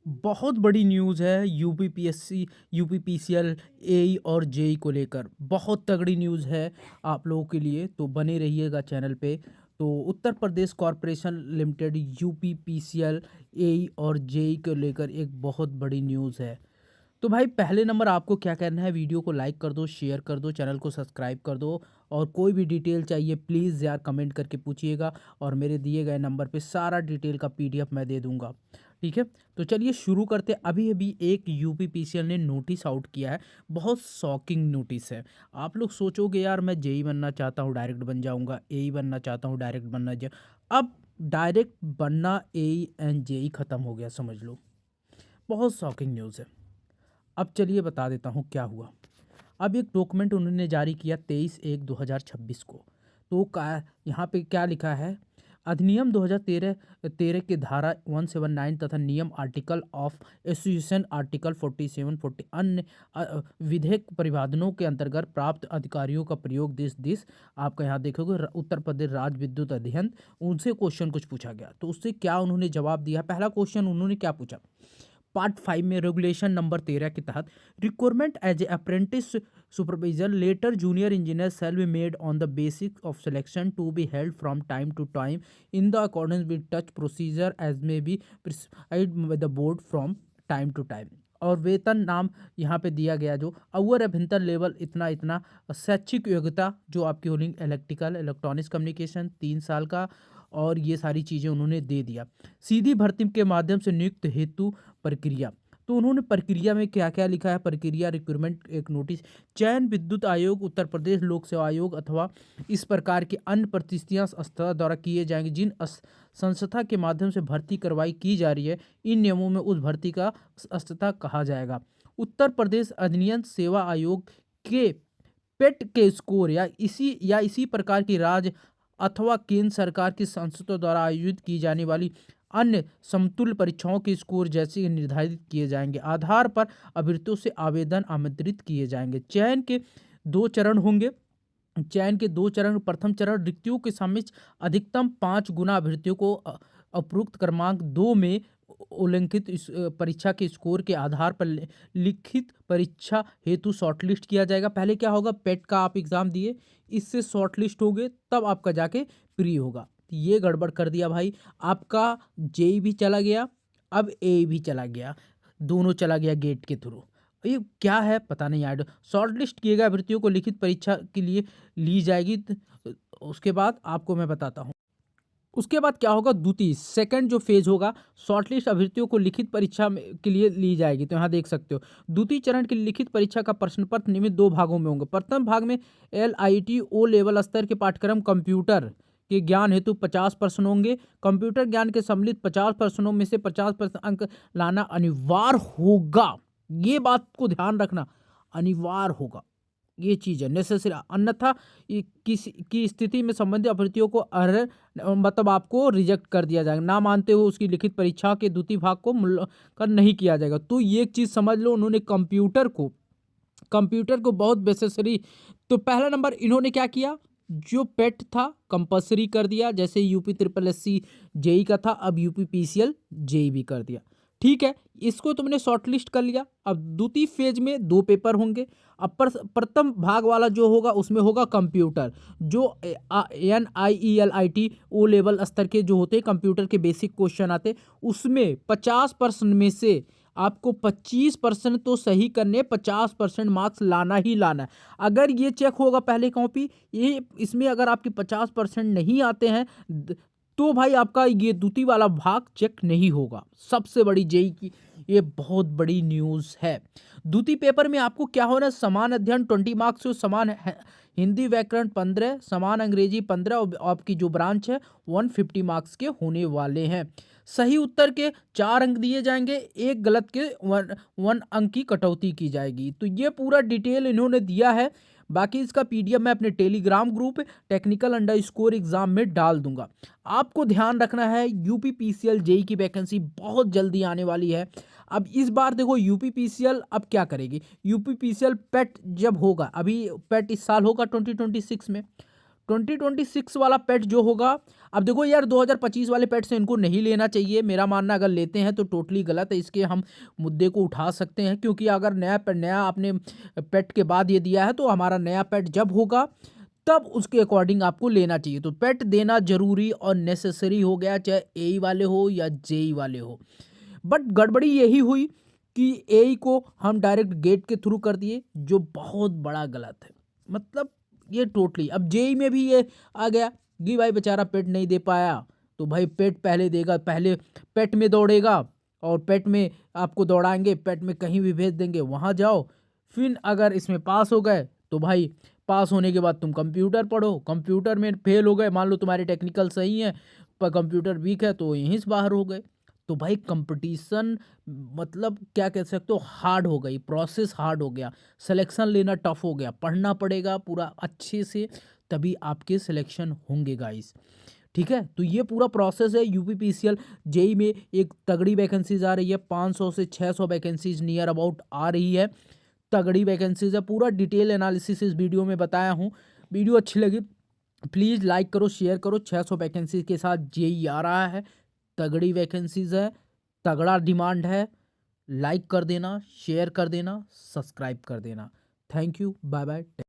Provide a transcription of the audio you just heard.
बहुत बड़ी न्यूज़ है यूपीपीएससी, यूपीपीसीएल, एई और जेई को लेकर। बहुत तगड़ी न्यूज़ है आप लोगों के लिए, तो बने रहिएगा चैनल पे। तो Uttar Pradesh corporation limited UPPCL, एई और जेई को लेकर एक बहुत बड़ी न्यूज़ है। तो भाई पहले नंबर आपको क्या करना है, वीडियो को लाइक कर दो, शेयर कर दो, चैनल को सब्सक्राइब कर दो। और कोई भी डिटेल चाहिए प्लीज़ यार कमेंट करके पूछिएगा, और मेरे दिए गए नंबर पे सारा डिटेल का पीडीएफ मैं दे दूंगा। ठीक है, तो चलिए शुरू करते। अभी अभी एक यूपीपीसीएल ने नोटिस आउट किया है। बहुत शॉकिंग नोटिस है। आप लोग सोचोगे यार मैं जेई बनना चाहता हूँ डायरेक्ट बन जाऊँगा, एई बनना चाहता हूँ डायरेक्ट बनना जा अब डायरेक्ट बनना एई एंड जेई ख़त्म हो गया, समझ लो। बहुत शॉकिंग न्यूज़ है। अब चलिए बता देता हूँ क्या हुआ। अब एक डॉक्यूमेंट उन्होंने जारी किया 23/1/2026 को। तो का यहाँ पे क्या लिखा है, अधिनियम 2013 के धारा 179 तथा नियम आर्टिकल ऑफ एसोसिएशन आर्टिकल 47 40 अन्य विधेयक परिवादनों के अंतर्गत प्राप्त अधिकारियों का प्रयोग देश आपका यहाँ देखोगे उत्तर प्रदेश राज्य विद्युत अधियंत्र, उनसे क्वेश्चन कुछ पूछा गया। तो उससे क्या उन्होंने जवाब दिया। पहला क्वेश्चन उन्होंने क्या पूछा, पार्ट 5 में रेगुलेशन नंबर 13 के तहत requirement as a apprentice supervisor later junior engineer shall be made on the basis of selection to be held from time to time in the accordance with such procedure as may be prescribed by the board from time to time. और वेतन नाम यहाँ पे दिया गया जो अवर अभ्यंतर level इतना इतना, शैक्षिक योग्यता जो आपकी होनी इलेक्ट्रिकल इलेक्ट्रॉनिक्स कम्युनिकेशन 3 साल का, और ये सारी चीज़ें उन्होंने दे दिया। सीधी भर्ती के माध्यम से नियुक्त हेतु प्रक्रिया। तो उन्होंने प्रक्रिया में क्या क्या लिखा है, प्रक्रिया रिक्रूटमेंट एक नोटिस, चयन विद्युत आयोग, उत्तर प्रदेश लोक सेवा आयोग अथवा इस प्रकार की अन्य प्रतिष्ठियां संस्था द्वारा किए जाएंगे जिन संस्था के माध्यम से भर्ती करवाई की जा रही है, इन नियमों में उस भर्ती का संस्था कहा जाएगा। उत्तर प्रदेश अधिनियम सेवा आयोग के पेट के स्कोर या इसी प्रकार की राज्य अथवा केंद्र सरकार की संस्थाओं द्वारा आयोजित की जाने वाली अन्य समतुल्य परीक्षाओं के स्कोर जैसे निर्धारित किए जाएंगे। आधार पर अभ्यर्थियों से आवेदन आमंत्रित किए जाएंगे। चयन के दो चरण, प्रथम चरण रिक्तियों के सम्मिलित अधिकतम 5 गुना अभ्यर्थियों को उपरोक्त क्रमांक 2 में उल्लिखित परीक्षा के स्कोर के आधार पर लिखित परीक्षा हेतु शॉर्टलिस्ट किया जाएगा। पहले क्या होगा, पेट का आप एग्जाम दिए, इससे शॉर्टलिस्ट होगे तब आपका जाके प्री होगा। ये गड़बड़ कर दिया भाई, आपका जेई भी चला गया, अब ए भी चला गया, दोनों चला गया गेट के थ्रू। ये क्या है पता नहीं यार। शॉर्टलिस्ट किए गए अभ्यर्थियों को लिखित परीक्षा के लिए ली जाएगी। उसके बाद आपको मैं बताता हूँ उसके बाद क्या होगा। द्वितीय सेकंड जो फेज होगा, शॉर्टलिस्ट अभ्यर्थियों को लिखित परीक्षा के लिए ली जाएगी। तो यहाँ देख सकते हो द्वितीय चरण की लिखित परीक्षा का प्रश्न पत्र नियमित 2 भागों में होंगे। प्रथम भाग में LIT O लेवल स्तर के पाठ्यक्रम कंप्यूटर के ज्ञान हेतु 50 प्रश्न होंगे। कंप्यूटर ज्ञान के सम्मिलित 50 प्रश्नों में से 50% अंक लाना अनिवार्य होगा। ये बात को ध्यान रखना, अनिवार्य होगा, ये चीज़ है नेसेसरी। अन्यथा किसी की स्थिति में संबंधित अभ्यर्थियों को अर्ह मतलब आपको रिजेक्ट कर दिया जाएगा। ना मानते हुए उसकी लिखित परीक्षा के द्वितीय भाग को मूल्यांकन नहीं किया जाएगा। तो ये चीज़ समझ लो, उन्होंने कंप्यूटर को बहुत बेसेसरी। तो पहला नंबर इन्होंने क्या किया, जो पेट था कंपलसरी कर दिया, जैसे UPSSC जेई का था, अब UPPCL जेई भी कर दिया। ठीक है, इसको तुमने शॉर्टलिस्ट कर लिया। अब द्वितीय फेज में 2 पेपर होंगे। अब प्रथम भाग वाला जो होगा उसमें होगा कंप्यूटर, जो NIELIT O लेवल स्तर के जो होते हैं कंप्यूटर के बेसिक क्वेश्चन आते, उसमें 50% में से आपको 25% तो सही करने, 50% मार्क्स लाना ही लाना है। अगर ये चेक होगा पहले कॉपी, ये इसमें अगर आपके 50% नहीं आते हैं तो भाई आपका ये द्वितीय वाला भाग चेक नहीं होगा। सबसे बड़ी जेई की ये बहुत बड़ी न्यूज़ है। द्वितीय पेपर में आपको क्या होना, समान अध्ययन 20 मार्क्स, समान हिंदी व्याकरण 15, समान अंग्रेजी 15, और आपकी जो ब्रांच है 150 मार्क्स के होने वाले हैं। सही उत्तर के 4 अंक दिए जाएंगे, एक गलत के 1 अंक की कटौती की जाएगी। तो ये पूरा डिटेल इन्होंने दिया है। बाकी इसका PDF मैं अपने टेलीग्राम ग्रुप टेक्निकल_एग्जाम में डाल दूंगा। आपको ध्यान रखना है, UPPCL जेई की वैकेंसी बहुत जल्दी आने वाली है। अब इस बार देखो UPPCL अब क्या करेगी। UPPCL पेट जब होगा, अभी पेट इस साल होगा 2026 में, 2026 वाला पेट जो होगा, अब देखो यार 2025 वाले पेट से इनको नहीं लेना चाहिए, मेरा मानना अगर लेते हैं तो टोटली गलत है। इसके हम मुद्दे को उठा सकते हैं, क्योंकि अगर नया आपने पेट के बाद ये दिया है तो हमारा नया पेट जब होगा तब उसके अकॉर्डिंग आपको लेना चाहिए। तो पेट देना जरूरी और नेसेसरी हो गया, चाहे एई वाले हो या जेई वाले हो। बट गड़बड़ी यही हुई कि एई को हम डायरेक्ट गेट के थ्रू कर दिए, जो बहुत बड़ा गलत है। मतलब ये टोटली, अब जेई में भी ये आ गया कि भाई बेचारा पेट नहीं दे पाया, तो भाई पेट पहले देगा, पहले पेट में दौड़ेगा और पेट में आपको दौड़ाएंगे, पेट में कहीं भी भेज देंगे, वहाँ जाओ। फिर अगर इसमें पास हो गए तो भाई पास होने के बाद तुम कंप्यूटर पढ़ो, कंप्यूटर में फेल हो गए, मान लो तुम्हारे टेक्निकल सही है पर कंप्यूटर वीक है, तो यहीं से बाहर हो गए। तो भाई कंपटीशन मतलब क्या कह सकते हो, हार्ड हो गई, प्रोसेस हार्ड हो गया, सिलेक्शन लेना टफ हो गया, पढ़ना पड़ेगा पूरा अच्छे से, तभी आपके सिलेक्शन होंगे गाइस। ठीक है, तो ये पूरा प्रोसेस है। यूपीपीसीएल जेई में एक तगड़ी वैकेंसीज आ रही है, 500 से 600 वैकेंसीज नियर अबाउट आ रही है, तगड़ी वैकेंसीज है। पूरा डिटेल एनालिसिस इस वीडियो में बताया हूँ। वीडियो अच्छी लगी प्लीज़ लाइक करो, शेयर करो। 600 वैकेंसी के साथ जेई आ रहा है, तगड़ी वैकेंसीज है, तगड़ा डिमांड है। लाइक कर देना, शेयर कर देना, सब्सक्राइब कर देना। Thank you, bye bye.